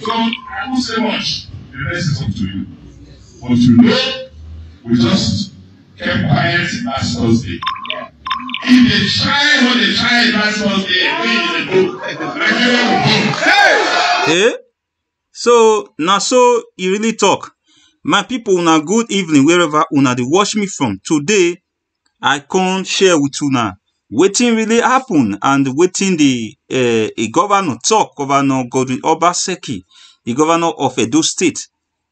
So I won't say much. The rest is up to you. But you know, we just kept quiet last Thursday. If they try what they tried last Thursday, we will go. Nigeria will go. Hey! So, now so you really talk. My people, una good evening, wherever una they watch me from. Today, I can't share with you now wetin really happen and wetin the governor talk, Governor Obaseki, the governor of Edo State,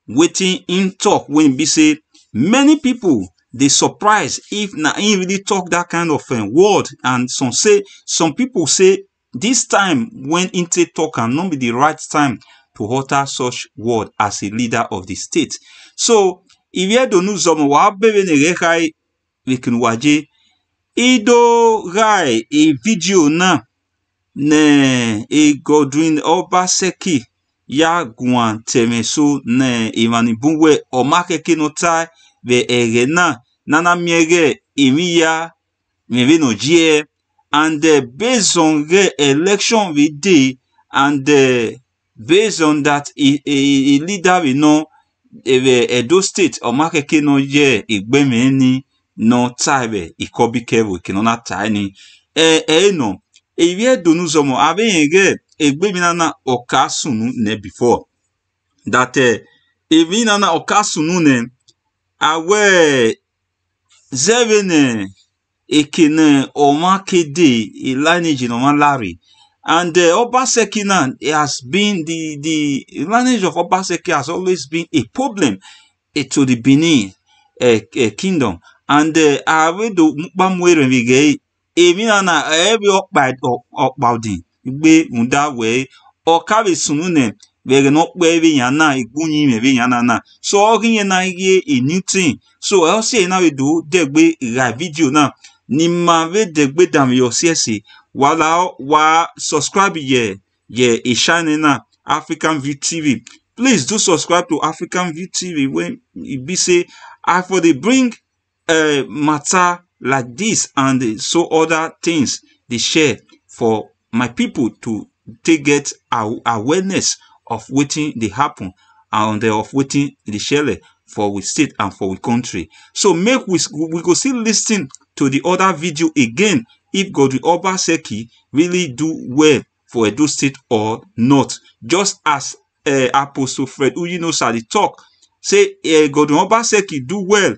wetin him talk when be say many people they surprise if na him really talk that kind of word, and some people say this time when him talk and not be the right time to utter such word as a leader of the state. So if you don't know some wa bebe ne rekai wekin waje Ido rai a video na ne e Godwin Obaseki ya guan temeso ne imanibunwe o makeke no tai ve erena nana miege emiya meve no jie, and based on the election we did, and based on that a leader we know Edo State o makeke no je igbeme ni no taibe ikobi kevo kinona tiny no ewie donu zomo abeyege egbe minana okasunu ne before that evi nana okasunu ne awe zevene ekene omakede lineage no malari, and Obaseki has been the lineage of Obaseki has always been a problem to the Benin kingdom. And I do mukbamwere vige evina na every okbaudi igbe munda we okabe sunune vege no kwevi yana igunyi meve yana na so oginye na ige a new thing. So I say na we do degbe ra video na ni ma ve degbe dam yo CSC wala wa subscribe ye e shine na African View TV. Please do subscribe to African View TV when it be say I for they bring matter like this and so other things they share for my people to get awareness of waiting they happen and of waiting the share for we state and for we country. So make we go still listen to the other video again if Godwin Obaseki really do well for Edo State or not. Just as Apostle Fred Uyino Sadi talk say Godwin Obaseki do well.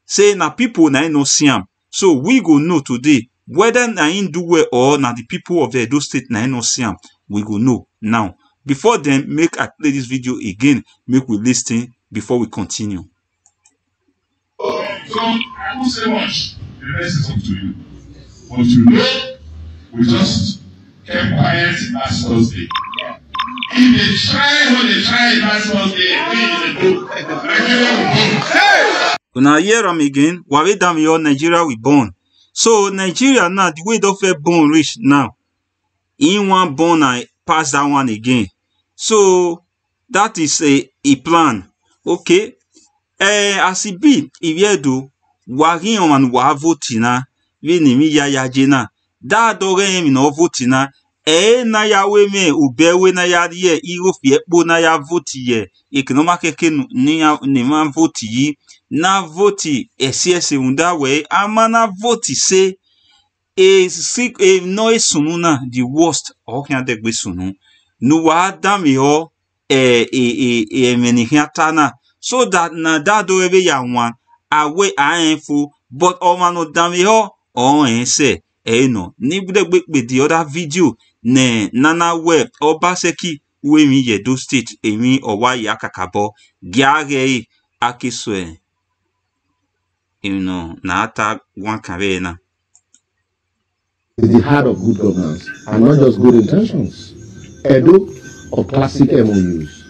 Say na people na no see am. So we go know today whether na him do well or na the people of the Edo State na no see am. We go know now. Before then, make I play this video again. Make we listen before we continue. So I won't say much. The rest is up to you. But you know, we just kept quiet last Thursday. If they try what they tried last Thursday, we will go. Nigeria will go. Hey! Una hear am again, wave down your Nigeria we born. So Nigeria now, the way don't feel born rich now. In one born I pass that one again. So that is a plan. Okay. As it be, if you do, wari on wa votina, we nimi ya jena. Da dore mi no votina. Na ya we me ubewe na ya ye iro fie po na ya voti ye. Ekonoma keke ni man voti yi. Na voti esiese unda we amana voti se no sununa the worst oknya degbe sunu nu wa dami ho menihiatana so that na that do ebe ya wan awe aenfu but omano dami ho ense no ni degbe the other video ne nana we Obaseki we mi Edo State emi owa ya kakabo giage akiswe. You know, Nata one carena. It's the heart of good governance and not just good intentions. Edo or classic MOUs.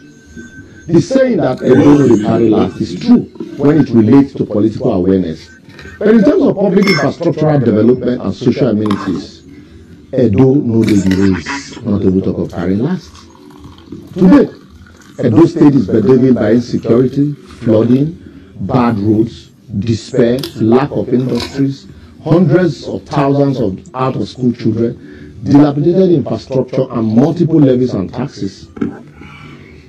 The saying that Edo will carry last is true when it relates to political awareness. But in terms of public infrastructural development and social amenities, Edo no dey the race, not able to talk of carrying last. Today, Edo State is bedeviled by insecurity, flooding, bad roads, despair, lack of industries, hundreds of thousands of out-of-school children, dilapidated infrastructure, and multiple levies and taxes.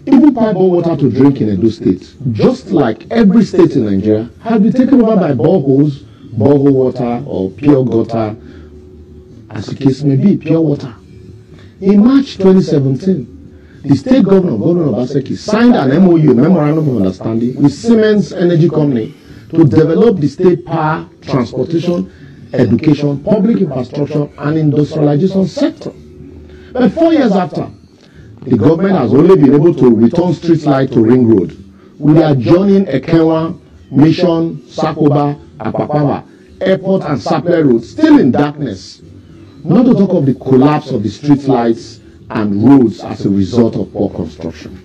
Even pipe-borne water to drink in Edo State, just like every state in Nigeria, has been taken over by boreholes, borehole water or pure gutter, as the case may be, pure water. In March 2017, the state governor, Governor Obaseki, signed an MOU, Memorandum of Understanding, with Siemens Energy Company to develop the state power, transportation, education, public infrastructure, and industrialization sector. But 4 years after, the government has only been able to return street light to Ring Road, with adjoining Ekenwa, Mission, Sakoba, Akpakpava, Airport, and Sapele Road still in darkness. Not to talk of the collapse of the street lights and roads as a result of poor construction.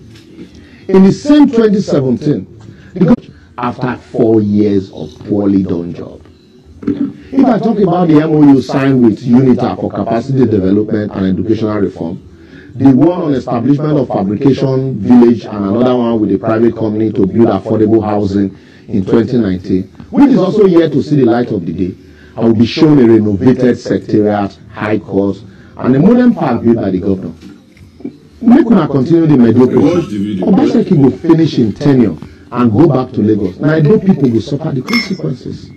In the same 2017, the government, after 4 years of poorly done job. If I talk about the MOU signed with UNITA for capacity development and educational reform, the one on establishment of fabrication village and another one with a private company to build affordable housing in 2019, which is also yet to see the light of the day, I will be shown a renovated secretariat, high court, and a modern park built by the governor. Make una continue the mediocrity. Obaseki will finish in tenure and go back to Lagos. Now, Edo people will suffer the consequences.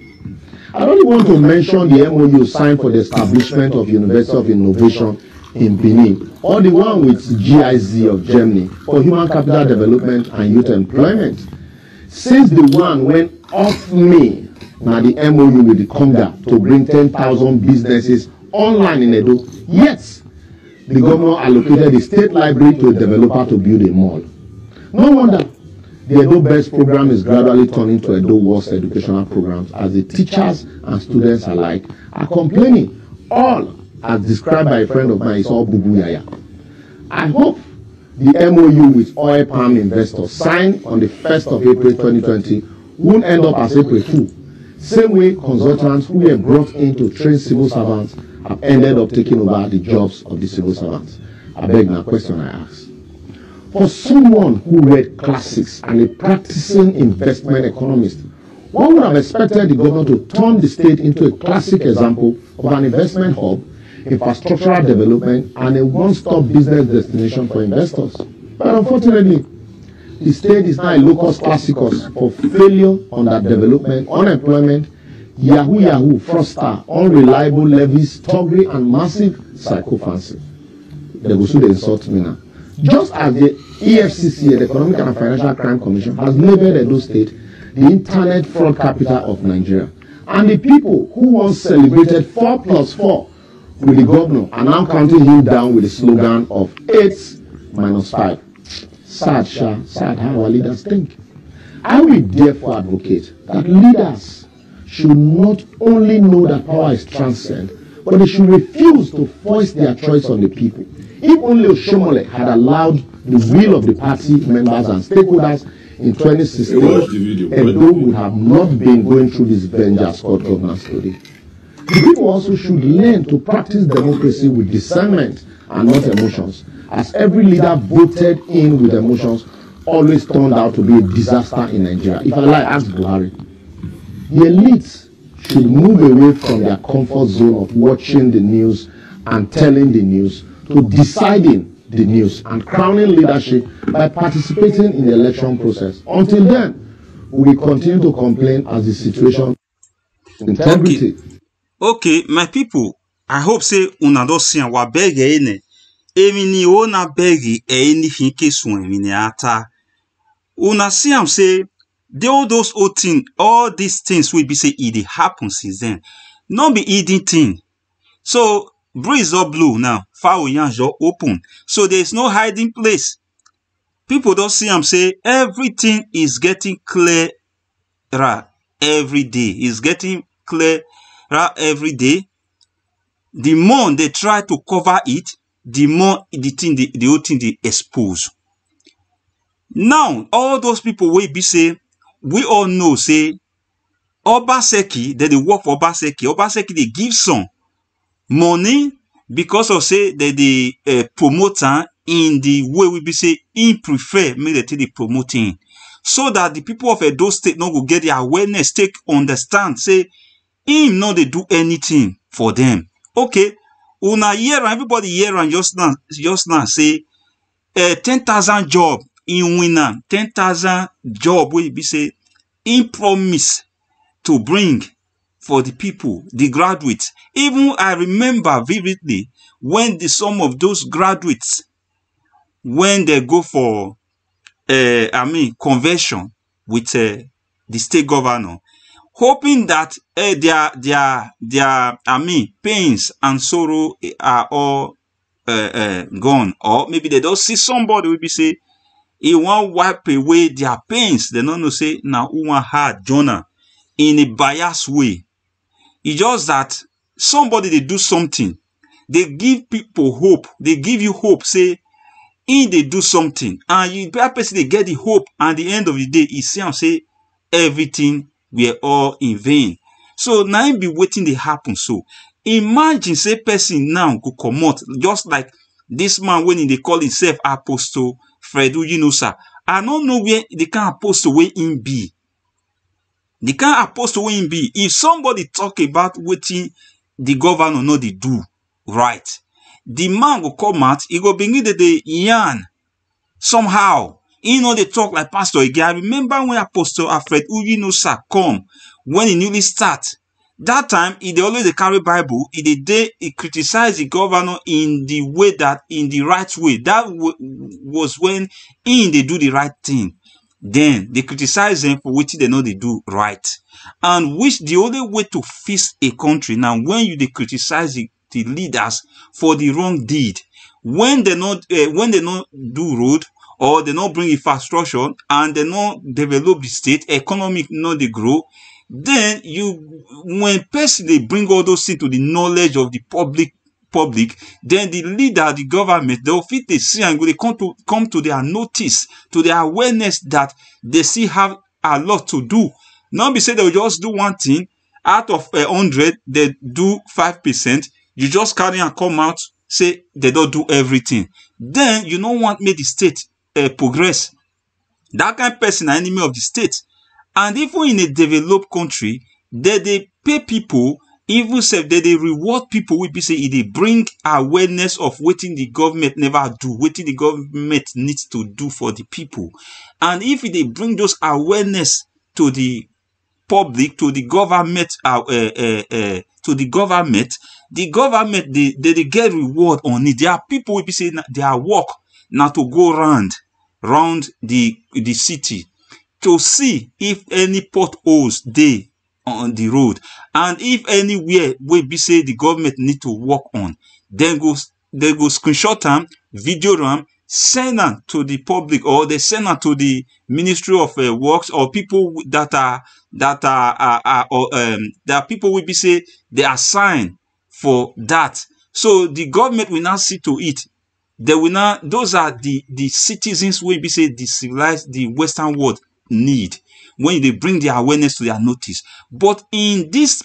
I don't want to mention the MOU signed for the establishment of University of Innovation in Benin, or the one with GIZ of Germany for human capital development and youth employment. Since the one went off me, now the MOU with the Conga to bring 10,000 businesses online in Edo, yet the government allocated the state library to a developer to build a mall. No wonder the Edo Best program is gradually turning to Edo Worst educational programs, as the teachers and students alike are complaining. All, as described by a friend of mine, is all bubu yaya. I hope the MOU with oil palm investors signed on the 1st of April 2020 won't end up as April Fool. Same way consultants who were brought in to train civil servants have ended up taking over the jobs of the civil servants. I beg now, question I ask. For someone who read classics and a practicing investment economist, one would have expected the governor to turn the state into a classic example of an investment hub, infrastructural development, and a one-stop business destination for investors. But unfortunately, the state is now a locus classicus for failure, underdevelopment, unemployment, yahoo, fraudster, unreliable levies, thuggery, and massive psychophancy. They go so they insult me now. Just as the EFCC, the Economic and Financial Crime Commission, has labeled Edo State the internet fraud capital of Nigeria, and the people who once celebrated 4+4 with the governor are now counting him down with the slogan of 8 minus 5. Sad, sad how our leaders think. I will therefore advocate that leaders should not only know that power is transcend, but they should refuse to force their choice on the people. If only Oshomole had allowed the will of the party members and stakeholders in 2016, Edo would have not been going through this vengeance called governance today. The people also should learn to practice democracy with discernment and not emotions, as every leader voted in with emotions always turned out to be a disaster in Nigeria. If I like, ask Buhari. The elites should move away from their comfort zone of watching the news and telling the news to deciding the news and crowning leadership by participating in the election process. Until then, we will continue to complain as the situation integrity. Okay, my people, I hope say una don see wa bege ene. Emi ni ona bege eni hinke sun emi ni ata. Una see am say all those old things, all these things will be say it happen since then. Not be eating thing. So breeze up blue now, foul yanjo open. So there is no hiding place. People don't see am say everything is getting clearer every day. It's getting clearer every day. The more they try to cover it, the more the whole thing they expose. Now, all those people will be say, we all know say Obaseki, that they work for Obaseki. Obaseki they give some money because of say that they promote in the way we be say in prefer make they take the promoting, so that the people of Edo State not go get the awareness, take understand say him no they do anything for them. Okay, una hear and everybody hear and just now say 10,000 job in winner 10,000 job wey be say in promise to bring for the people, the graduates. Even I remember vividly when some of those graduates, when they go for convention with the state governor, hoping that their pains and sorrow are all gone, or maybe they don't see somebody will be say he won't wipe away their pains. They don't know say now who want hard Jonah in a biased way. It's just that somebody they do something, they give people hope, they give you hope, say in they do something, and you that person they get the hope, and at the end of the day, he see and say everything were all in vain. So now it be waiting they happen. So imagine say person now go come out just like this man when they call himself Apostle Fred Ujinosa. I don't know where they can apostle where him be. They can't apostle where him be. If somebody talk about waiting the governor know they do right, the man will come out, he go begin the yarn somehow. He know they talk like pastor again. I remember when Apostle Alfred Ujinosa come when he newly start. That time he always carry Bible. He criticize the governor in the way that in the right way. That was when they do the right thing. Then they criticize them for what they know they do right, and which the only way to fix a country now when they criticize the leaders for the wrong deed, when they not do road, or they not bring infrastructure, and they not develop the state economic, not they grow, then when person they bring all those things to the knowledge of the public, then the leader, the government, they'll fit they see and they come to their notice, to their awareness that they still have a lot to do. Not be say they'll just do one thing out of 100, they do 5%. You just carry and come out, say they don't do everything. Then you don't want make the state progress. That kind of person are enemy of the state. And even in a developed country, they pay people, even say they reward people will be say they bring awareness of what the government never do, what the government needs to do for the people. And if they bring those awareness to the public, to the government, the government they get reward on it. There are people will be saying their work now to go round the city to see if any potholes they on the road, and if anywhere will be say the government need to work on, then they go screenshot them, video them, send them to the public, or they send them to the Ministry of Works, or people that are people will be say they assign for that. So the government will now see to it. They will now, those are the citizens will be say the civilized, the Western world need when they bring their awareness to their notice. But in this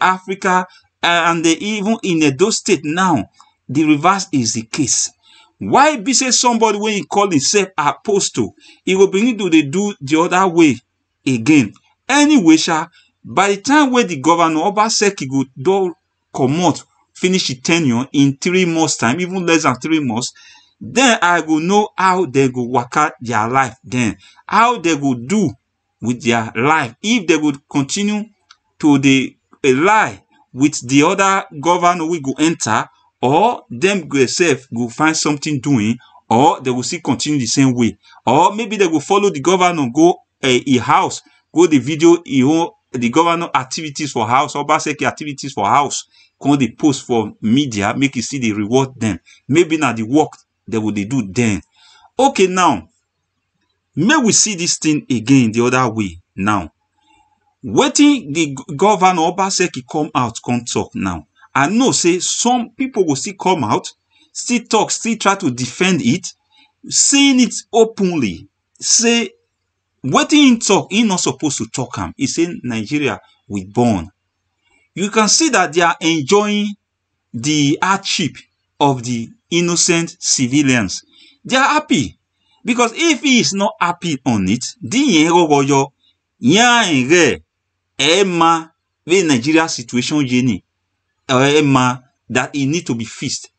Africa and even in Edo State now, the reverse is the case. Why be say somebody when he call himself apostle, he will begin to do the other way again. Anyway, by the time where the governor Obaseki go do come out, finish the tenure in 3 months time, even less than 3 months, then I go know how they go work out their life, then how they go do with their life, if they would continue to lie with the other governor we go enter, or them themselves go find something doing, or they will still continue the same way, or maybe they will follow the governor, go a house, go the video the governor activities for house, or Obaseki activities for house, come the post for media, make you see the reward them. Maybe now the work they will do then. Okay, now may we see this thing again the other way now. Waiting the governor Obaseki come out, come talk now. I know say some people will still come out, still talk, still try to defend it, saying it openly. Say waiting in talk, he not supposed to talk him. He say Nigeria we born. You can see that they are enjoying the hardship of the innocent civilians. They are happy. Because if he is not happy on it, the Nigeria situation that it need to be fixed.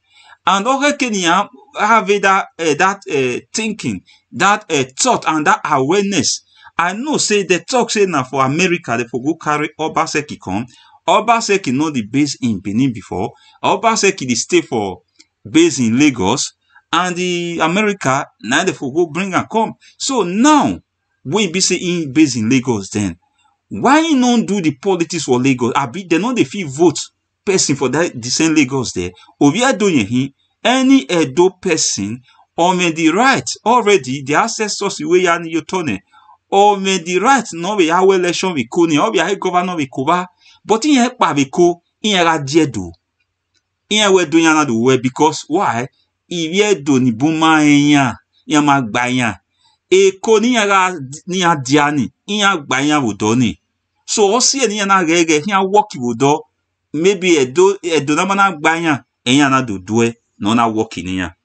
And okay, Kenya, have that thinking, that thought and that awareness. I know say the talk say now for America they for go carry Obaseki come. Obaseki know the base in Benin before. Obaseki the stay for base in Lagos, and the America now they for go bring and come. So now when be say in base in Lagos, then why not do the politics for Lagos? Abi they know they fit vote person for that the same Lagos there. Ovia doing he any Edo person or may the right already the ancestors way and you turn or may the right no be how election we kuni or be how governor we kuba, but in here pa we ko in here diedo in here we doing another way because why if ye do ni buma enya ya magbanya e ko ni ya diani in ya gbanya wodoni so o see ni na gege here work wodo maybe Edo na mana gbanya enya na do doe no na working here.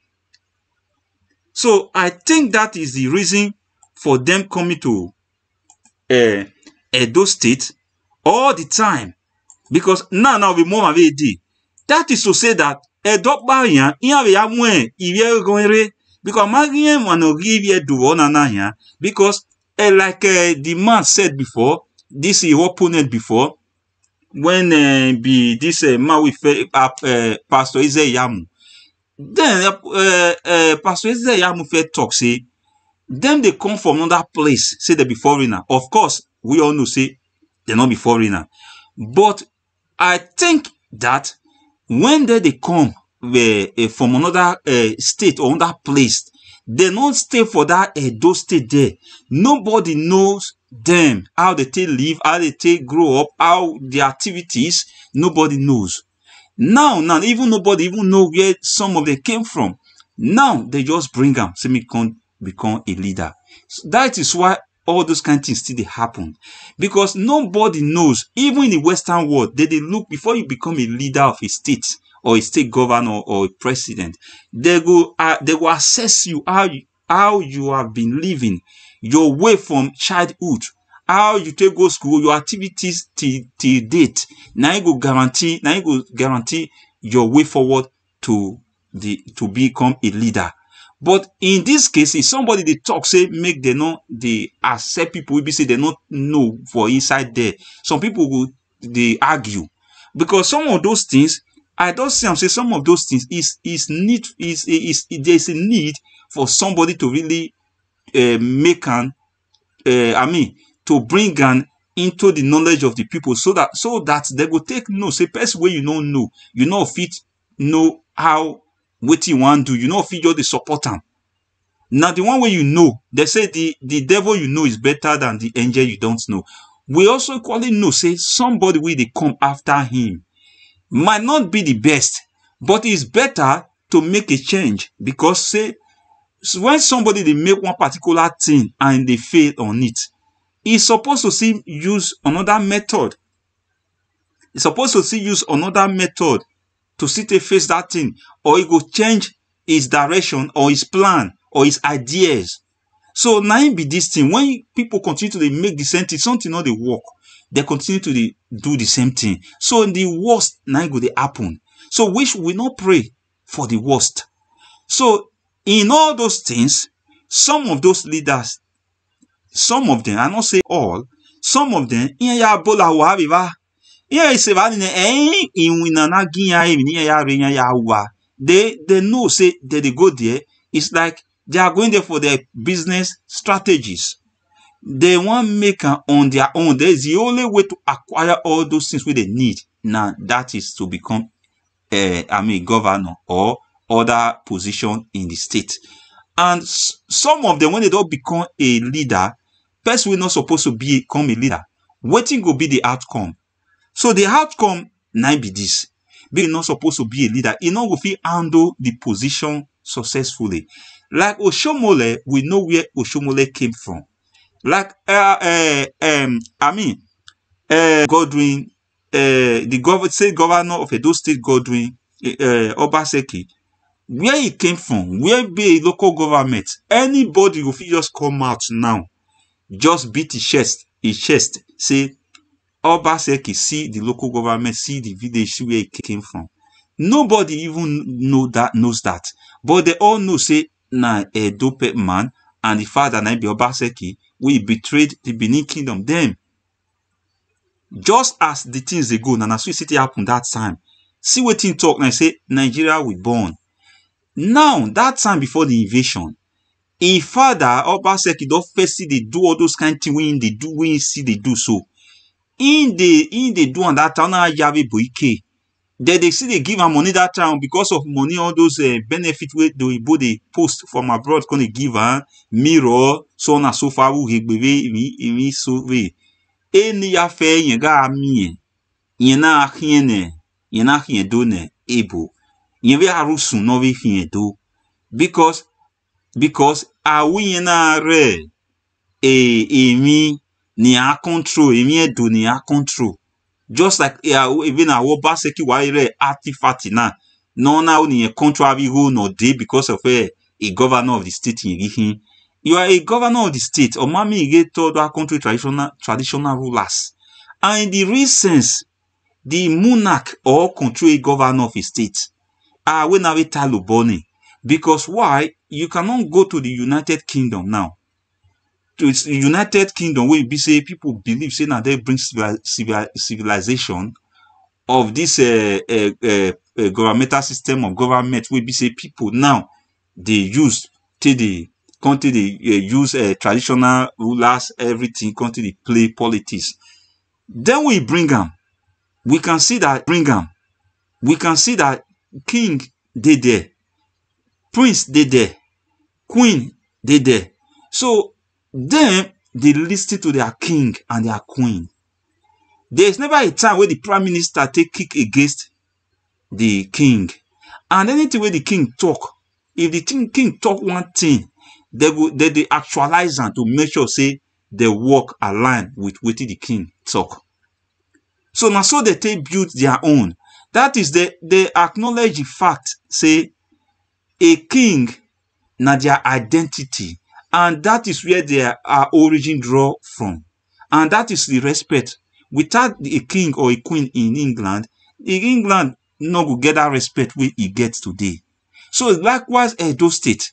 So I think that is the reason for them coming to Edo State all the time, because now we more of a that is to say that Edo Barian in a way if going because Marian want give you do one here because like the man said before, this is opponent before when be this man with Pastor Izeyamu. Then Pastor Izeyamu talk say them they come from another place, say they be foreigner. Of course, we all know say they not be foreigner. But I think that when they come from another state or another place, they not stay for that Edo State there. Nobody knows them, how they take live, how they take grow up, how the activities, nobody knows. Now, even nobody even know where some of them came from. Now, they just bring them, say me become a leader. So that is why all those kind of things still they happen. Because nobody knows, even in the Western world, they look before you become a leader of a state or a state governor or a president. They go assess you how you have been living, your way from childhood, how you take go school, your activities till date. Now you go guarantee your way forward to become a leader. But in this case, if somebody they talk, say make they accept people, we say they not know for inside there. Some people they argue because some of those things I don't see. I'm saying some of those things is there's a need for somebody to really make to bring an into the knowledge of the people so that they will take note. Say person where you don't know, you know fit know how what you want do, you know fit just the support them. Now the one way you know, they say the devil you know is better than the angel you don't know. We also equally know say somebody will they come after him might not be the best, but it's better to make a change because say when somebody they make one particular thing and they fail on it, he's supposed to see use another method. He's supposed to see use another method to see to face that thing, or he go change his direction or his plan or his ideas. So now be this thing when people continue to make the same thing, something not they work, they continue to do the same thing. So in the worst now go they happen. So which we not pray for the worst. So in all those things, some of those leaders, some of them, I not say all, some of them, they know say that they go there. It's like they are going there for their business strategies. They want make on their own. There's the only way to acquire all those things where they need. Now that is to become governor or other position in the state. And some of them, when they don't become a leader, person will not supposed to become a leader. Waiting will be the outcome. So the outcome now be this. Being not supposed to be a leader, he not will handle the position successfully. Like Oshomole, we know where Oshomole came from. Like Godwin, the state governor of Edo State, Godwin Obaseki, where he came from, where be a local government, anybody will just come out now, just beat his chest, say Obaseki, see the local government, see the village, see where he came from. Nobody even knows that. But they all know say na Edo man and the father na be Obaseki wey betrayed the Benin Kingdom. Them just as the things dey go na so it happen that time. See wetin talk na say Nigeria we born. Now that time before the invasion, him father Obaseki don first see dey do all those kind thing wey him dey do, wey him see dey do so. Him dey do am that time na Yahweh Boike. They still dey give am money that time because of money, all those benefits wey the Igbo dey post from abroad come dey give am, mirror, so on and so far. Who emi so we. Eni ya fe yen ga mi yen na hien do ne ebo. Yen we arusun no we hien do because awi yen na re emi ni a control, emi edo ni a control. Just like even our Obaseki wire artifact na no na only control have go no day because of a governor of the state in. You are a governor of the state, or mami get told our country traditional rulers. And in the recent, the monarch or control a governor of a state when have a taluboni. Because why? You cannot go to the United Kingdom now. To the United Kingdom, where be say people believe say now they bring civilization of this governmental system of government, where be say people now they use till the country they use traditional rulers, everything country they play politics. Then we bring them. We can see that king they there, prince they there, queen they there. So then they listen to their king and their queen. There is never a time where the prime minister take kick against the king. And anything where the king talk, if the king talk one thing, they actualize and to make sure say the work align with what the king talk. So now so they take build their own. That is they acknowledge the fact say a king na their identity. And that is where their origin draw from. And that is the respect. Without a king or a queen in England no go get that respect where he gets today. So likewise, Edo State.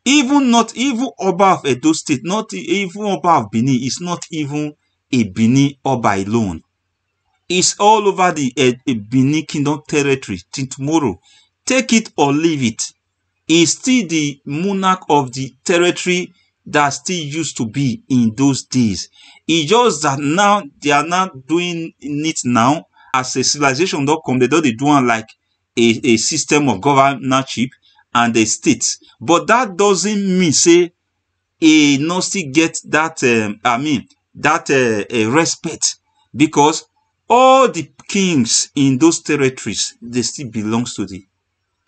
Even Oba of Edo State, not even Oba of Benin, is not even a Benin Oba alone. It's all over the Benin Kingdom territory till tomorrow. Take it or leave it. Is still the monarch of the territory that still used to be in those days. It's just that now they are not doing it now as a civilization. They do it like a system of governorship and a state. But that doesn't mean say a no still get that respect, because all the kings in those territories they still belongs to the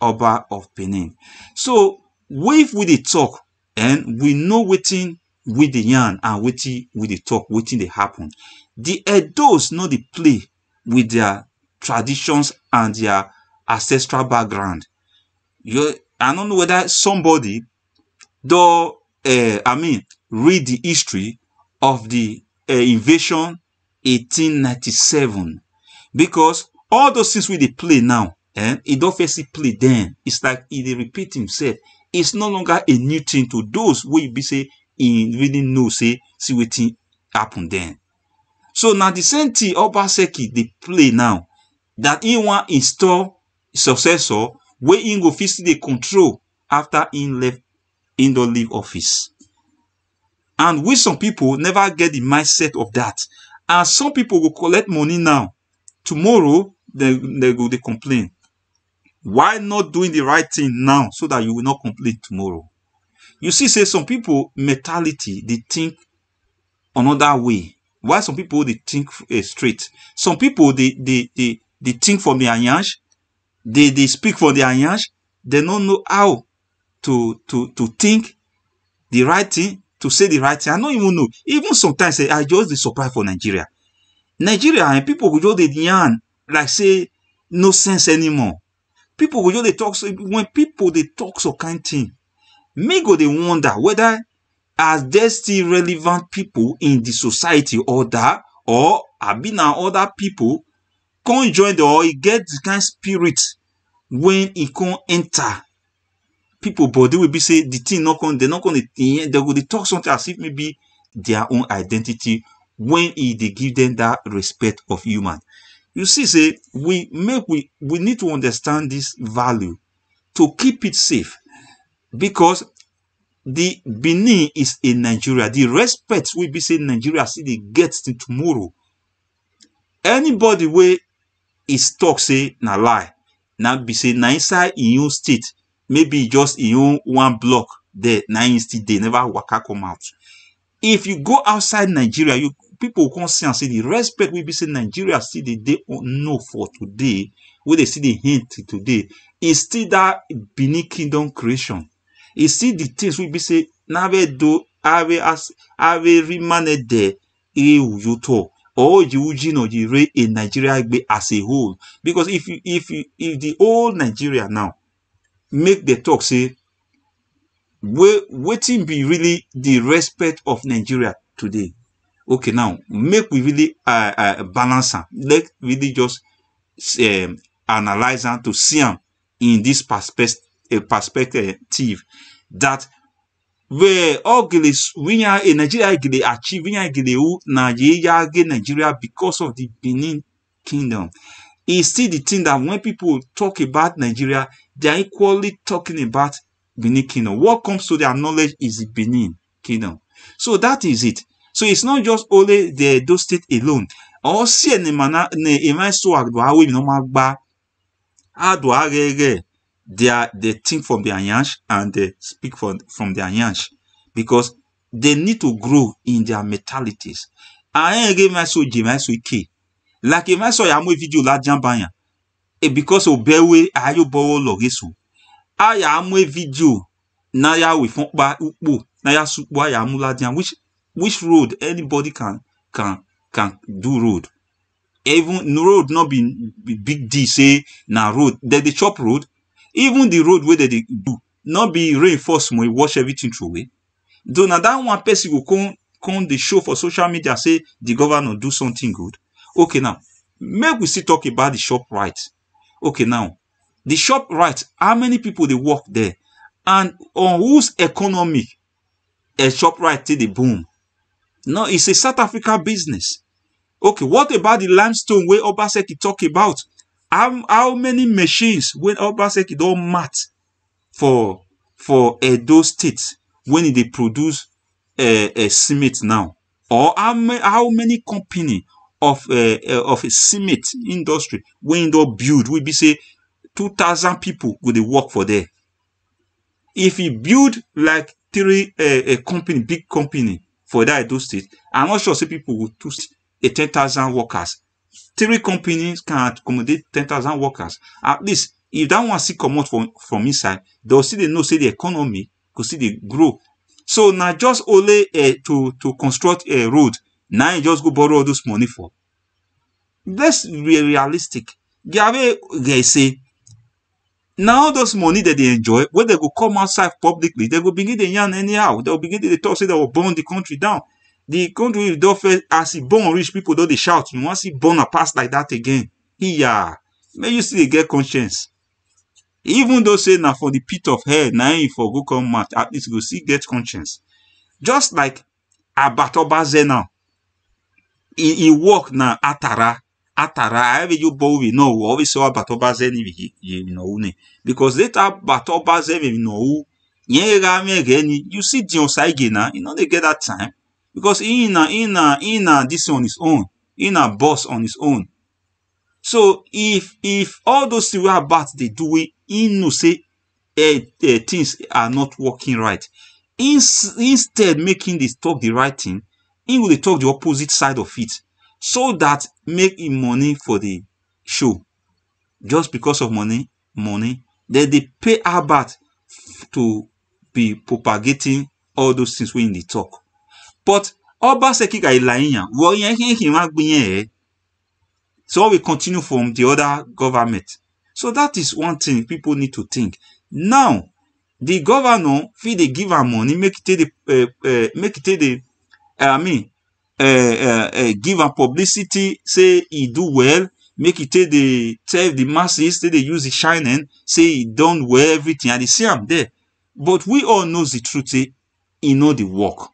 Oba of Benin. So if we dey talk and we know wetin we dey yarn and wetin we dey talk, wetin dey happen. The Edos no dey play with their traditions and their ancestral background. I don't know whether somebody do read the history of the invasion 1897, because all those things we dey play now, it don't first play then. It's like he repeat himself. It's no longer a new thing to those who be say he really know say see wetin happen then. So now the same thing Obaseki they play now, that he want install successor where he go fit still dey control after he don't leave office. And we some people never get the mindset of that. And some people will collect money now. Tomorrow they complain. Why not doing the right thing now so that you will not complain tomorrow? You see, say some people mentality, they think another way. Why some people they think straight? Some people they think from their yansh, they speak for their yansh, they don't know how to think the right thing, to say the right thing. I don't even know. Even sometimes I just the surprise for Nigeria. And people who just they yarn like say no sense anymore. People go they talk so when people they talk so kind thing, me go they wonder whether are there still relevant people in the society or have been other people can't join the or get the kind spirit when e come enter, people body will be say the thing not come, they go dey talk something as if maybe their own identity when they give them that respect of human. You see, say we need to understand this value to keep it safe, because the Benin is a Nigeria. The respect we be say Nigeria see they get to tomorrow. Anybody wey is talk say na lie, now be say na inside in own state, maybe just in own one block there, na in still they never waka come out. If you go outside Nigeria, you people come see and say the respect we be say Nigeria still they know for today, where they see the hint today, is still that Benin Kingdom creation. It's still the things we be say na do ave remane there uyoto or you know you rate in Nigeria as a whole. Because if the whole Nigeria now make the talk say waiting be really the respect of Nigeria today. Okay, now make we really balance am. Let really just analyze am to see am in this perspective that where all Nigeria achieve Nigeria because of the Benin Kingdom. It's still the thing that when people talk about Nigeria, they are equally talking about Benin Kingdom. What comes to their knowledge is the Benin Kingdom. So that is it. So it's not just only the Edo State alone. Or see they think from their yansh and they speak from their yansh, because they need to grow in their mentalities. Like if I saw a video la jambanya, because of bewe ayo bowo logesu. Aya amwe video na ya we fon ba upo na ya supo ya mula dian, which road anybody can do road. Even road not be big D say na road. They chop road. Even the road where they do not be reinforced more, wash everything through away. Though now that one person will come the show for social media say the governor do something good. Okay, now maybe we still talk about the shop right. Okay, now the shop right, how many people they work there, and on whose economy a shop right till the boom? No, it's a South Africa business. Okay, what about the limestone where Obaseki talk about? How many machines when Obaseki don't mat for Edo State when they produce a cement now? Or how many company of a cement industry when they build, we be say 2,000 people go they work for there. If you build like 3 a company, big company for that Edo State, I'm not sure say people will 10,000 workers. 3 companies can accommodate 10,000 workers. At least if that one see come out from inside, they'll see they know say the economy could see they grow. So now just only to construct a road, now you just go borrow all those money for. Let's be realistic. They say now those money that they enjoy, when they go come outside publicly, they go begin to yarn anyhow. They'll begin to talk, say they will burn the country down. The country will do as it born rich people, though they shout, you want to see born a pass like that again. Yeah, may you still get conscience. Even though say now for the pit of hell, now if for go come out, at least go see get conscience. Just like Abatobaze now, he work now Atara. I have you bow we know always saw Abatobaze you know because later Abatobaze you know you see Dion Saige now, you know they get that time. Because in this on his own, in a boss on his own. So if all those things are bad they do it, in no say things are not working right. Instead making this talk the right thing, he will talk the opposite side of it, so that make him money for the show. Just because of money, then they pay Albert to be propagating all those things when they talk. But Obaseki ga ilaiyan, so we continue from the other government. So that is one thing people need to think. Now, the governor feel they give her money, make it give her publicity, say he do well, make it take the tell the masses, say they use the shining, say it done well, everything, and they see I'm there. But we all knows the truth, say he know the work.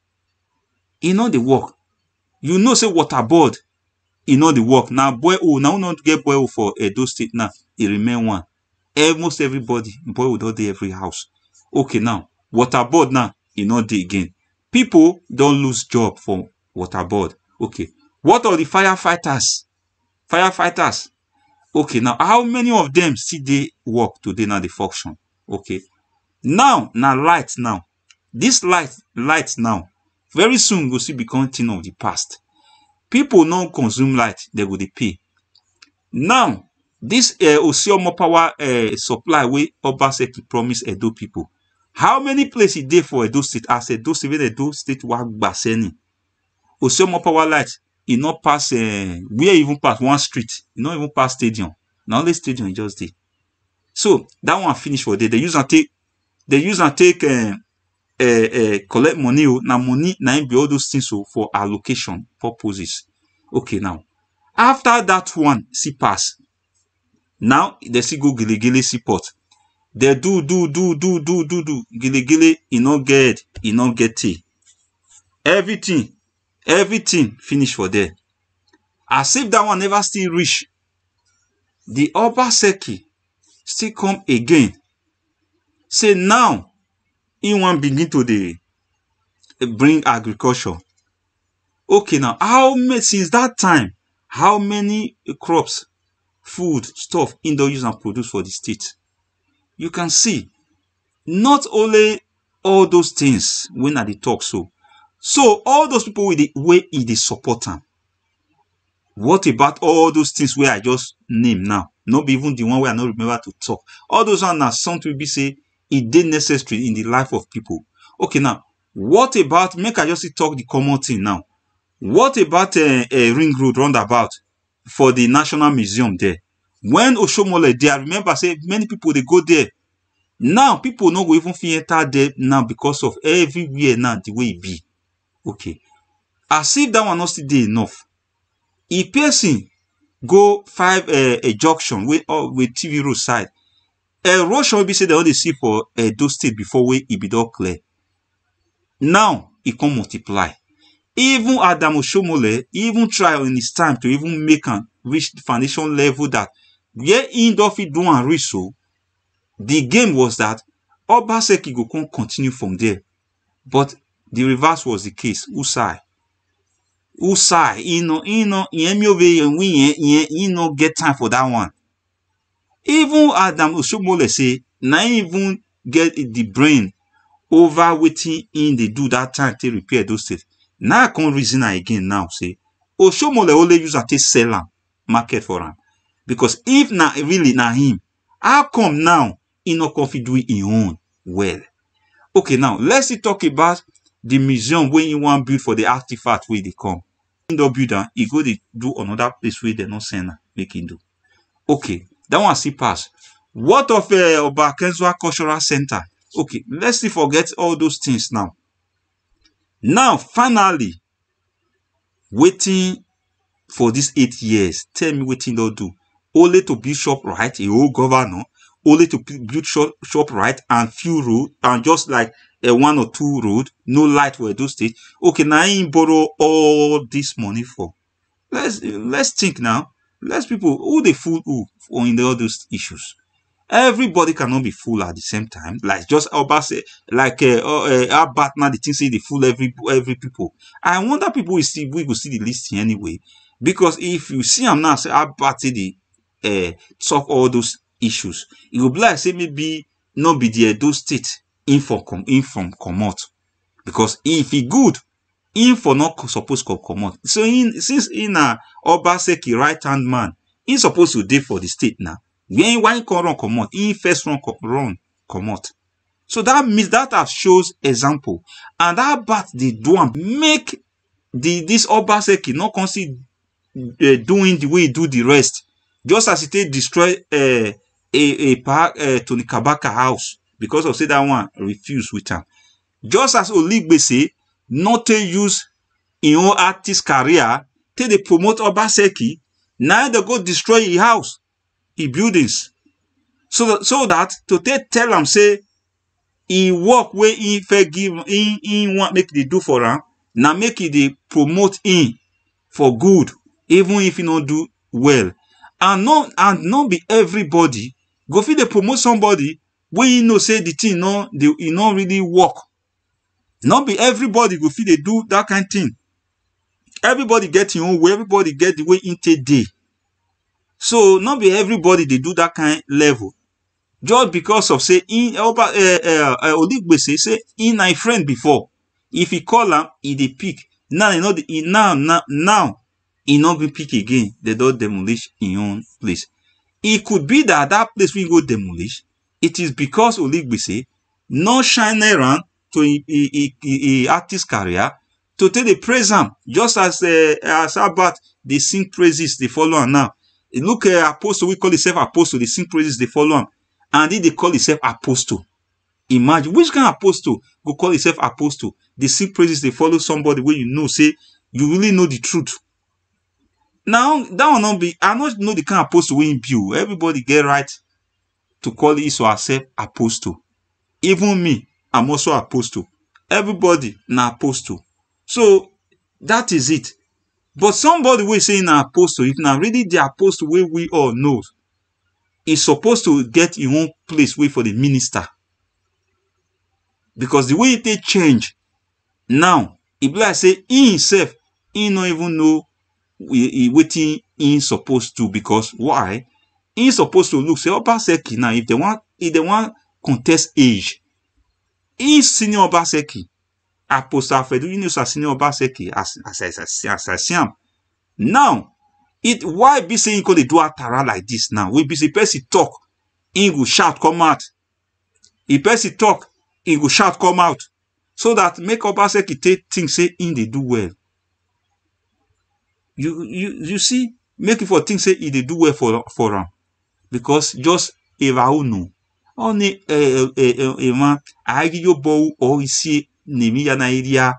He know the work. You know, say water board, he know the work. Now boy, now we not get boy for Edo State now. It remain one. Almost everybody, boy would not dey every house. Okay, now water board now, he not dey again. People don't lose job for water board. Okay. What are the firefighters? Firefighters. Okay, now how many of them still dey work today now, the function? Okay. Now light now. This light now, very soon go still become thing of the past. People no consume light, they go dey pay. Now, this Osiomo power supply wey Obaseki promise Edo people. How many places dey for Edo State? As Edo State, when Edo State wa gbaseni. Osiomo power light, e not pass where even pass one street. E not even pass stadium. Na only stadium e just dey. So that one finish for there. They use and take collect money. Now money na be all those things for allocation purposes. Okay, now after that one see pass. Now they see go Giligili seaport. They do Giligili, e no get tea. Everything finish for there. As if that one never still reach, the Obaseki still come again. Say now he want begin to bring agriculture. Okay, now since that time, how many crops, food, stuff in the use and produce for the state? You can see not only all those things when I talk so all those people with the way in the support them. What about all those things where I just name now? Not even the one where I not remember to talk. All those ones are something be say it did necessary in the life of people. Okay, now what about, make I just talk the common thing now. What about a ring road roundabout for the National Museum there? When Oshomole there, I remember say many people they go there. Now people no go even fit enter there now because of everywhere now the way it be. Okay. As if that one not still dey enough. If person go 5 a junction with TV road side, erosion will be say they only see for Edo State before we it be done clear. Now it can multiply. Even Adam Oshomole even try in his time to even make and reach the foundation level that where he don't fit do and reach so. The game was that Obaseki go continue from there. But the reverse was the case. Usai, he no get time for that one. Even Adam Oshomole say, na even get the brain over waiting in they do that time to repair those things. Now I can't reason again now say, Oshomole only use a sell am, market for him. Because if na really na him, how come now he no confident do his own well? Okay, now let's talk about the museum where you want build for the artifact where they come. In the builder, he go to do another place where they not send make him do. Okay, that one see pass. What of Obakenzwa Cultural Center? Okay, let's forget all those things now. Now, finally, waiting for these 8 years. Tell me what they'll do. Only to build shop right, a whole governor, only to build shop right and few road, and just like a 1 or 2 road, no light for Edo State. Okay, now I borrow all this money for. Let's think now. Let's people who they fool who in all those issues. Everybody cannot be fool at the same time. Like just Obase, like our partner, the thing say they fool every people. I wonder people we will see the listing anyway. Because if you see them now, say our party the talk all those issues, it will be like say maybe not be the Edo State info come out. Because if he good, info not supposed to come out. So since in Obaseki right hand man, he supposed to dey for the state now. When one can run come out, he first run come out. So that means that shows example, and that bat they do and make this Obaseki not consider doing the way he do the rest. Just as it destroy a park Tony Kabaka house because of say that one refused with him. Just as Oligbe say, not to use in own artist career, till they promote Obaseki. Now they go destroy his house, his buildings. So that to tell him say he work where he give he want make they do for him. Now make it they promote him for good, even if he not do well. And not be everybody go fit they promote somebody where you know say the thing he not really work. Not be everybody go fit they do that kind of thing. Everybody get your own way, everybody get the way into day. So not be everybody they do that kind level. Just because of say in Oligbese say in my friend before. If he call him, he dey pick. Now you know now he not be pick again. They don't demolish in own place. It could be that place we go demolish. It is because Oligbese not shine around to a artist career to take the praise him. Just as Abbat they sing praises, they follow him now. Look apostle, we call himself apostle, they sing praises, they follow him. And then they call himself apostle. Imagine which kind of apostle go call himself apostle. They sing praises, they follow somebody where you know, say you really know the truth. Now that will not be. I not know the kind of apostle we impure. Everybody get right to call his or herself apostle. Even me, I'm also apostle. Everybody na apostle. So that is it. But somebody will say na apostle. If na really the apostle way we all know, is supposed to get in one place way for the minister. Because the way they change now, if like say he himself, he don't even know wetin he supposed to. Because why? He supposed to look say Obaseki now. If they want contest age, he senior Obaseki, apostle Afedu, you know senior Obaseki as I see him. Now, why be saying he do atara like this now? We be say person talk, he go shout come out. If person talk, he go shout come out. So that make Obaseki take things say in they do well. You see, make it for things say he they do well for him. Because just Evauno. Only man Agiyo Bow or see Nemiya na area.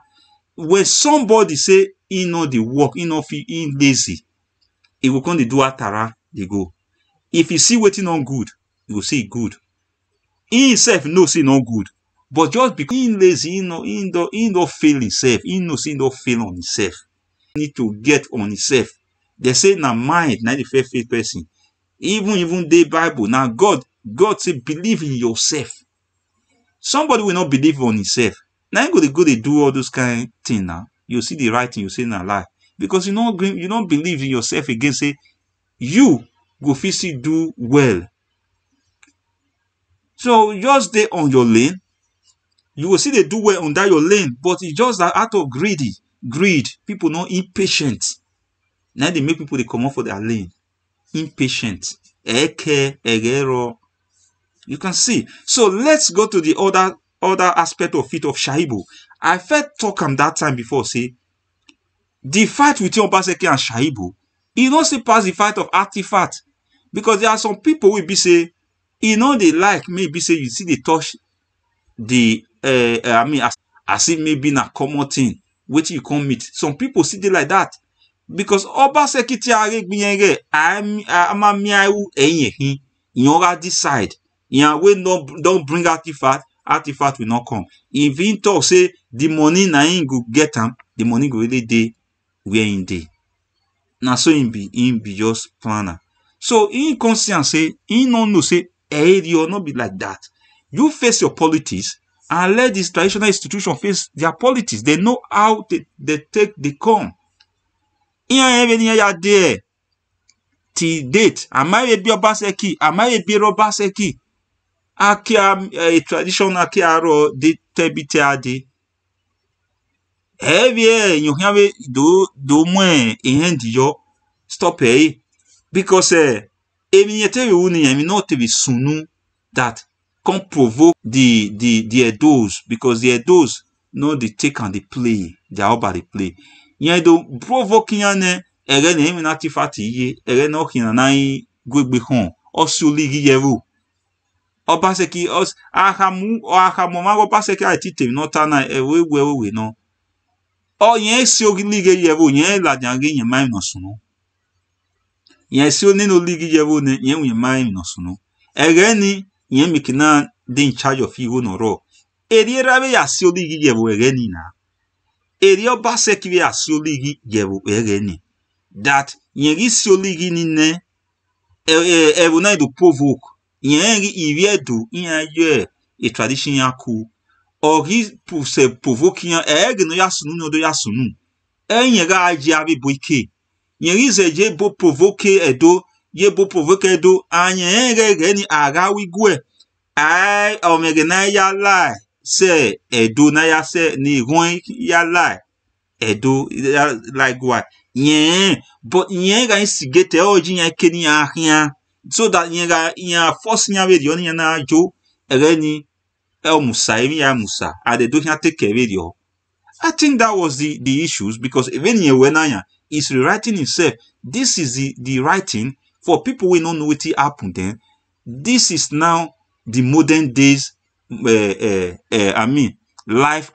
When somebody say he know the work, he know he lazy, he will come to do atara, they go. If he see waiting on good, he will say good. He himself knows he not good. But just because he lazy, he don't fail himself. He knows he don't fail on himself. He need to get on himself. They say na mind, na the faith person. Even the Bible. Now God say believe in yourself. Somebody will not believe on himself. Now you go they do all those kind of things now. You see the right thing, you say na lie. Because you don't believe in yourself again. Say you go physically do well. So just stay on your lane. You will see they do well on that your lane, but it's just that out of greed. People not impatient. Now they make people they come up for their lane. Impatient. You can see. So let's go to the other aspect of it of Shaibu. I first talk on that time before, say the fight between Obaseki and Shaibu, you don't see past the fight of artifact. Because there are some people will be say, they like maybe say you see they touch the as if maybe na common thing, which you come meet. Some people see they like that. Because Obaseki ti are gbinyenge ama miau eyin hin decide. We don't bring artifact will not come. If he talk say the money na him go get am, the money go really dey where in dey. Now so him be just planner. So in conscience say he no know say you not be like that. You face your politics and let this traditional institution face their politics. They know how they come. There till date. Am I be Obaseki? Am I be Obaseki? Akia a traditional kiaro de tebitiade. You have do moins yo stop because even not to be sunu that can provoke the Edos, because the Edos know they take and they play. They are about the play. Do provoke yane him natifati ye no hinanai gwegbe hon osuli yevu. Obaseki os ahamu Obaseki atite nota na we no. O yen si ogili yevu yen la jange yen mai no suno. yen si oni no ligi jevo ne yen we mai no so no egeni yen mikina dey in charge of you no ro eri rabe ya si ligi jevo egeni na eri Obaseki we ya si ligi jevo egeni that yen gi si ligi ni ne na do provoke yen gi iviedo yen ye a tradition yaku or gi se provoke yen egeno ya sunu no do ya sunu yen ga aji abi boike yen gi ze je bo provoke edo ye bo provoke edo anye ge ni aga wigwe ai omege na ya lie se edo na ya se ni gon ya lie edo like what yen but yen ga instigate oji yen keni ahia so that yen force yen we dio yen na jo ni musa even ya musa ade do yen take care dio. I think that was the issues because even Wenaya is rewriting himself. This is the writing for people who don't know what happened then. This is now the modern days, live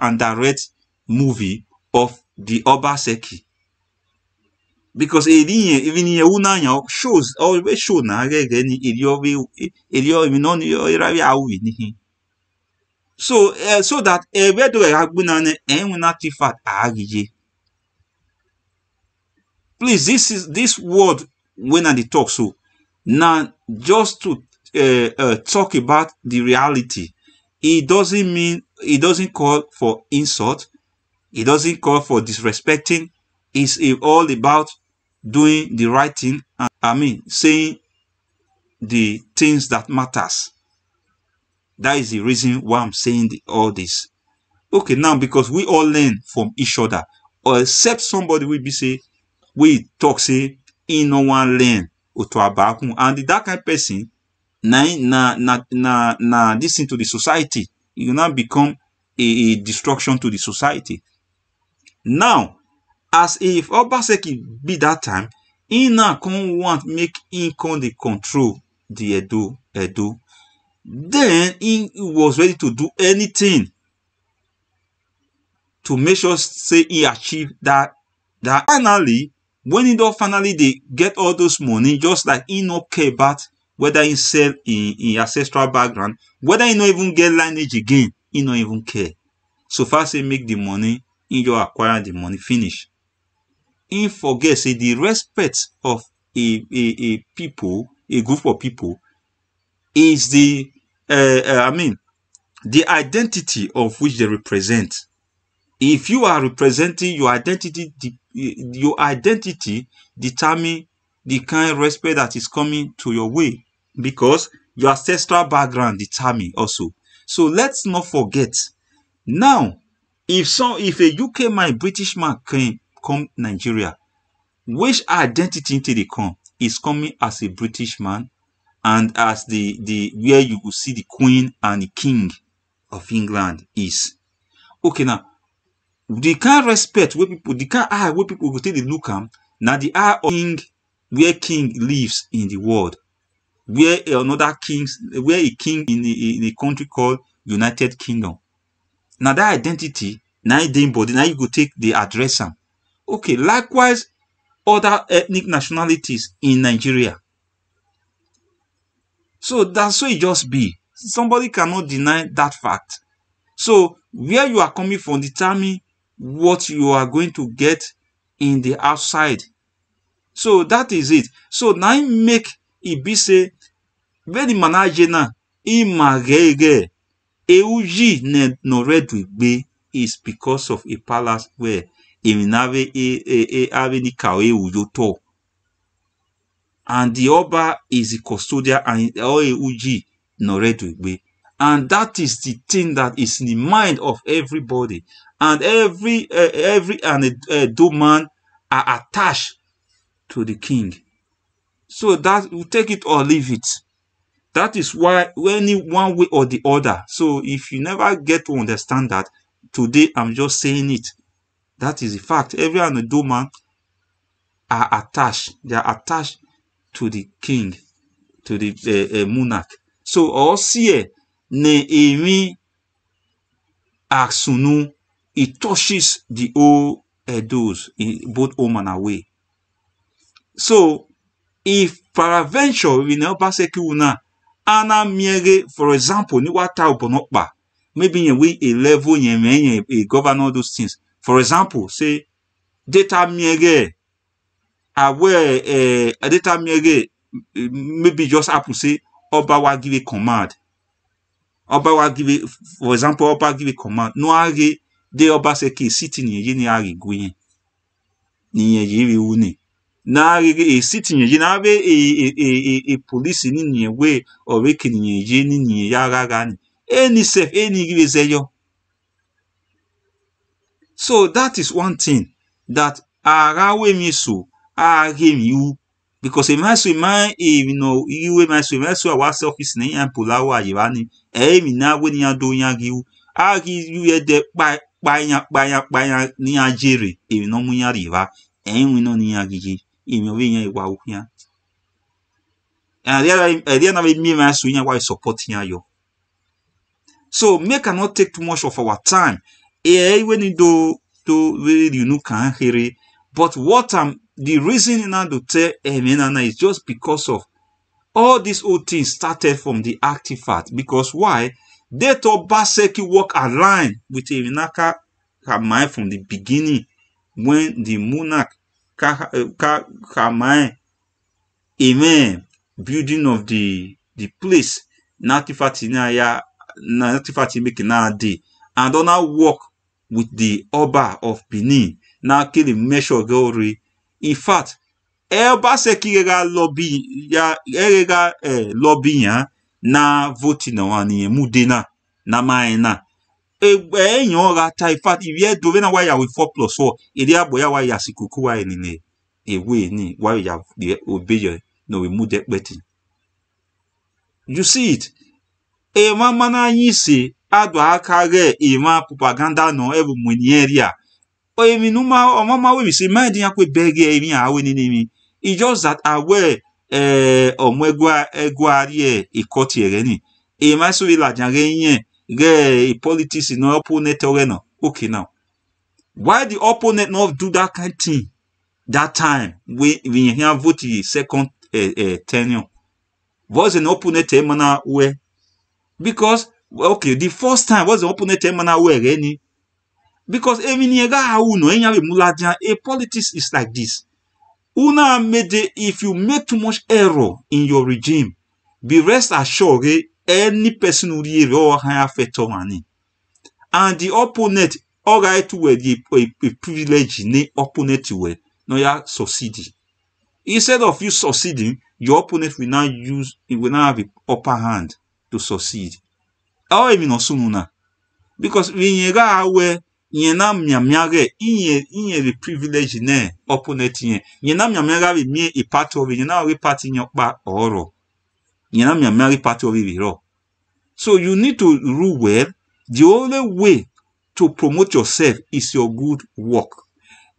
and direct movie of the Obaseki. Because even Unanya shows always show na again so so that where do please this word when I talk so now just to talk about the reality. It doesn't call for insult. It doesn't call for disrespecting. It's all about doing the right thing. Saying the things that matters. That is the reason why I'm saying all this. Okay, now because we all learn from each other, or except somebody will be say we talk say in no one learn and that kind of person na this into the society. You now become a destruction to the society. Now, as if Obaseki be that time, he now come want make him come the control the Edo. Then he was ready to do anything to make sure say he achieve that finally when he don't finally they get all those money, just like he no care about whether he sell in ancestral background, whether he no even get lineage again, he no even care. So far say make the money, he just acquire the money, finish. He forget say the respect of a people, a group of people, is the the identity of which they represent. If you are representing your identity determine the kind of respect that is coming to your way, because your ancestral background determine also. So let's not forget. Now, if a UK man, British man come Nigeria, which identity they come is coming as a British man and as the where you will see the Queen and the King of England is. Okay, now the kind of respect where people, the kind of eye where people go take the look am, now the eye of king, where king lives in the world, where another kings, where a king in a country called United Kingdom. Now that identity, now body, now you go take the address am. Okay, likewise, other ethnic nationalities in Nigeria. So that's so it just be. Somebody cannot deny that fact. So where you are coming from determine what you are going to get in the outside. So that is it. So now make it be say very manager na imagege euji ne no redwe is because of a palace where iminave aveni kawe ujoto. And the Oba is the custodian and euji no redwe. And that is the thing that is in the mind of everybody. And every man are attached to the king. So that we take it or leave it. That is why when one way or the other. So if you never get to understand that, today I'm just saying it. That is the fact. Every man are attached. They are attached to the king, to the monarch. So also ne emi aksunu, it touches the old Edos in both home and away. So if peradventure we na Obaseki una ana miege, for example, ni wata obonokpa, maybe you we a level you a govern all those things. For example, say data miege aware a data miege maybe just happen say Oba wa give a command. Oba wa give, for example, Oba give a command. No age de Obaseki sitting in ni age gwen. Ni ye uni. Na a sitting in have a police in your way or waking in yagagan. Any safe, any give zeyo. So that is one thing that arawe miso him you, because a maso man you know you maso our office na yan pulawa yivani mi na we ni ado yan give you de pa ni ajere e no mu yan riva we no ni yan gigi e mi we yan iwa ukyan and there na me maso yan why support yan yo. So make not take too much of our time. When you do really you know can hear, but what the reason now to tell is just because of all these old things started from the artifact. Because why? They thought Obaseki work aligned with Eminaka Kamai from the beginning when the monarch Kamai amen building of the place Natifati make na day and don't now work with the Oba of Benin. Now kill the measure glory. In fact, Obaseki lobby lobby ya na voting na wani mudena na maena. Yon rata in fact if you do na why ya with 4+4 ili aboya why ya sikuku wa enine ewe ni why ya obey no we mude beti. You see it. Mama na yisi ado akage ma propaganda no ebu mwenieria. Mi numa o mama we say mind ya kwe bege mi awe ni mi. It just that aware omwegwa egwarie ikoti egeni. Ma so ila jange yen ge politics no opponent no. Okay now. Why the opponent not do that kind of thing that time when you vote the second tenure? Was an opponent emana we? Because okay, the first time was the opponent emana we any? Because a politics is like this. Una made if you make too much error in your regime, be rest assured any person who really or higher factor money. And the opponent all right to a privilege ne opponent to no ya succeeding. Instead of you succeeding, your opponent will now have the upper hand to succeed. How even no sooner? Because when you go away, you na miamyage inye the privilege ne opponent yen. You na miamyage with me a part of it, you na we part in your back or you na miamyage part of it. So you need to rule well. The only way to promote yourself is your good work.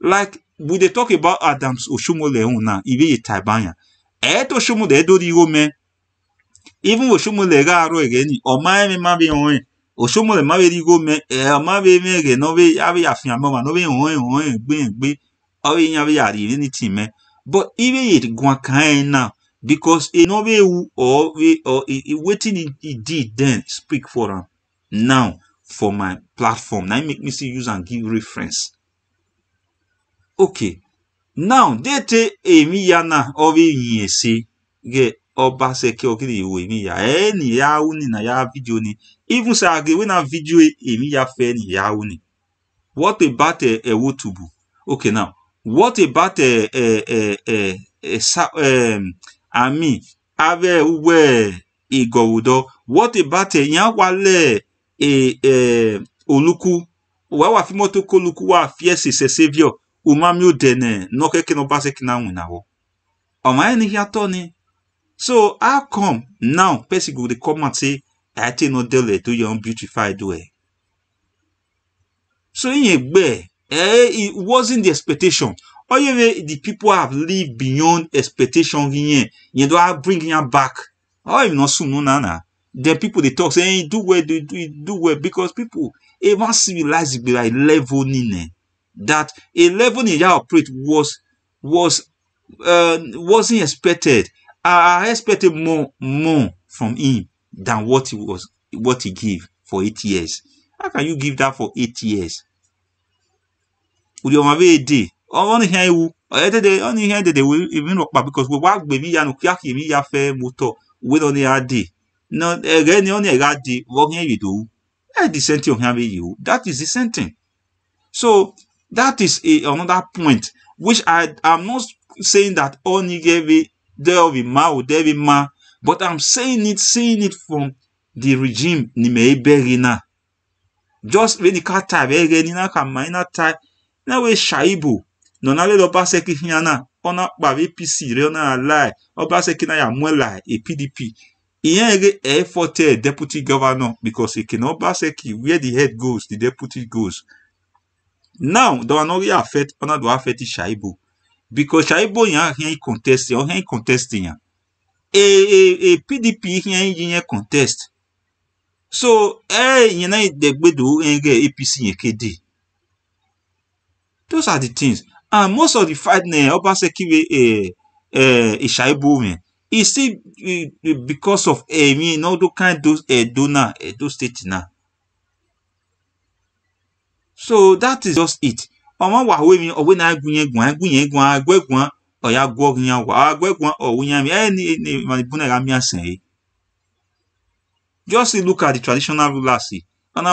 Like we they talk about Adams Oshomole una ibe Taibanya. Oshomole do di me. Even Oshomole ga aro again. O ma me ma be on. Oshomole ma be di go me. Ma be me again. No be abi afian ma no be on gbe. O be yan be yari anything me. But even it gwan kind now because e no be or waiting he did then speak for him. Now for my platform. Now make me see use and give reference. Okay. Now they take emi yana ovi yesi ge Obaseki okiri emi ya ni ya uni na ya video ni even say again when a video emi ya fe ni ya uni. What about a wotubu? Okay now. What about I mean ave uwe igowudo? What about yan wale oluku wa fi moto ko luku wa fiese se savior umami odene no keke no Obaseki na winawo. Oma eni hiato ni. So how come now person go dey come and say I take no dele to your beautify do it. So in it wasn't the expectation. Or the people have lived beyond expectation. You don't bring him back. Oh, you know soon nana. Then people they talk say do well, do well because people even civilized be like level in that a level in your operate was wasn't expected. I expected more from him than what he gave for 8 years. How can you give that for 8 years? Only here they will even because we work baby ya no kiaki mi ya fe motor we only a day. No again only a day what here you do. The same thing here you. That is the same thing. So that is another point which I'm not saying that only gave it there will be ma, but I'm seeing it from the regime ni me berina. Just when the car type na kama type na we shaibu no na le Obaseki hiana ona pa APC re ona lie Obaseki na ya mwela a PDP iyen effort deputy governor because he can Obaseki where the head goes the deputy goes. Now do not affect ona do affect shaibu because shaibu yan contest or yan contesting yan a PDP yan contest. So you know the gbedo APC yekede. Those are the things. And most of the fight Obaseki Ishaibu is still because of those kind those donor those states now. So that is just it. Just look at the traditional rulers. Have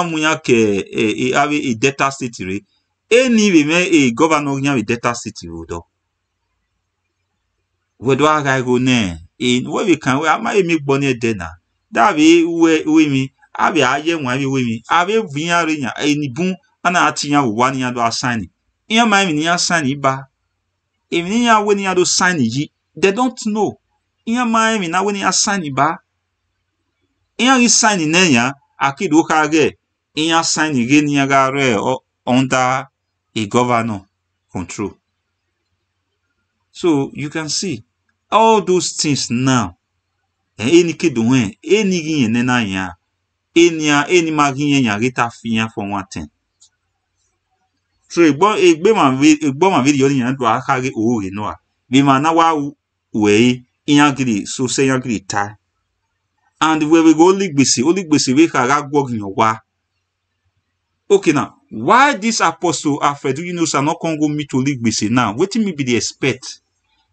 a data state. A governor a data city though. Where do I go ne? In where we can I might make bonnet dinner. That way we me. I be a young one with me. I be vinya any boom and I tinya 1 year do sign. In my near sign ba. If near when you do sign they don't know. In my now when you sign ba. In you sign in enya, I could look again. In your sign again yagare or under a governor control. So you can see all those things now. Any kid doing any nena ya any magin ya rita fia for 1 thing. So a bomb video in to akage o no. Be manawa way in agri so say agri tie. And where we go only bisi we can work in your wa. Okay now, why this apostle Alfred you know not go meet to bisi now? Waiting me be the expert.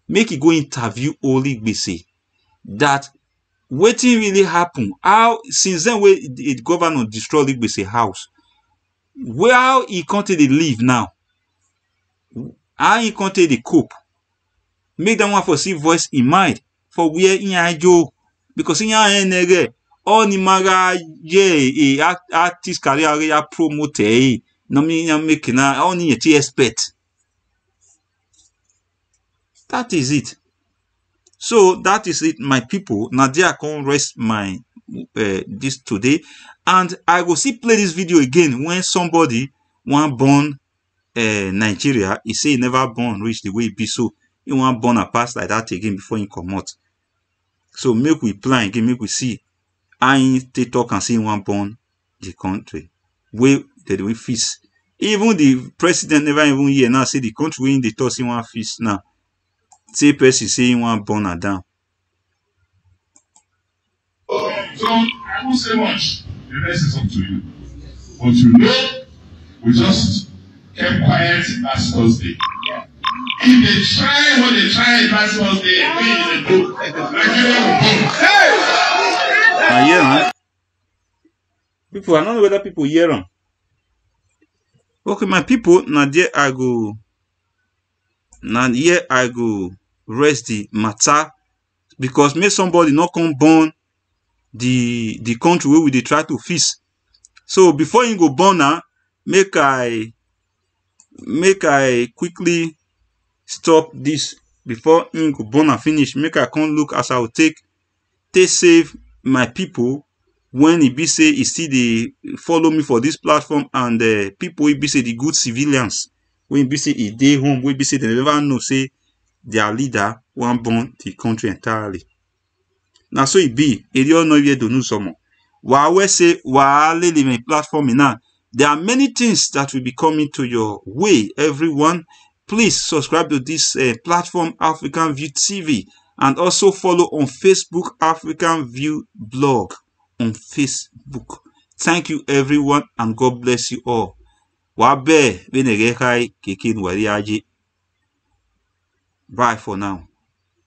Make it go interview only bisi. That waiting really happen. How since then we the governor destroy bisi house. Where he continue to live now? How he continue to cope? Make that one for see voice in mind for where in ajo. Because in your all the maga artist career promote no me making only a expert. That is it. So that is it, my people. Now there I can rest my this today, and I will see play this video again when somebody want born Nigeria. He say he never born reach the way it be, so he want born a pass like that again before he come out. So make we plan again, make we see. I take talk and see one born the country. Where did we feast? Even the president never even hear now say the country in the toss in one feast now. Say person say one born and down. So I won't say much. The rest is up to you. But you know, we just kept quiet last Thursday. If they try what they tried last Thursday, we in the book. Nigeria will boom. I hear man. People, I don't know whether people hear them. Okay, my people, now there I go. Now here I go rest the matter because make somebody not come born the country where we they try to fix. So before you go born now, make I quickly stop this before you go born and finish. Make I come look as I will take save my people when it be say it still they follow me for this platform, and people will be say the good civilians when be say it day home, we be say they never know say their leader want born the country entirely. Now so it be it don't know yet to know some. While we say while my platform now, there are many things that will be coming to your way, everyone. Please subscribe to this platform, African View TV, and also follow on Facebook, African View Blog on Facebook. Thank you, everyone, and God bless you all. Bye for now.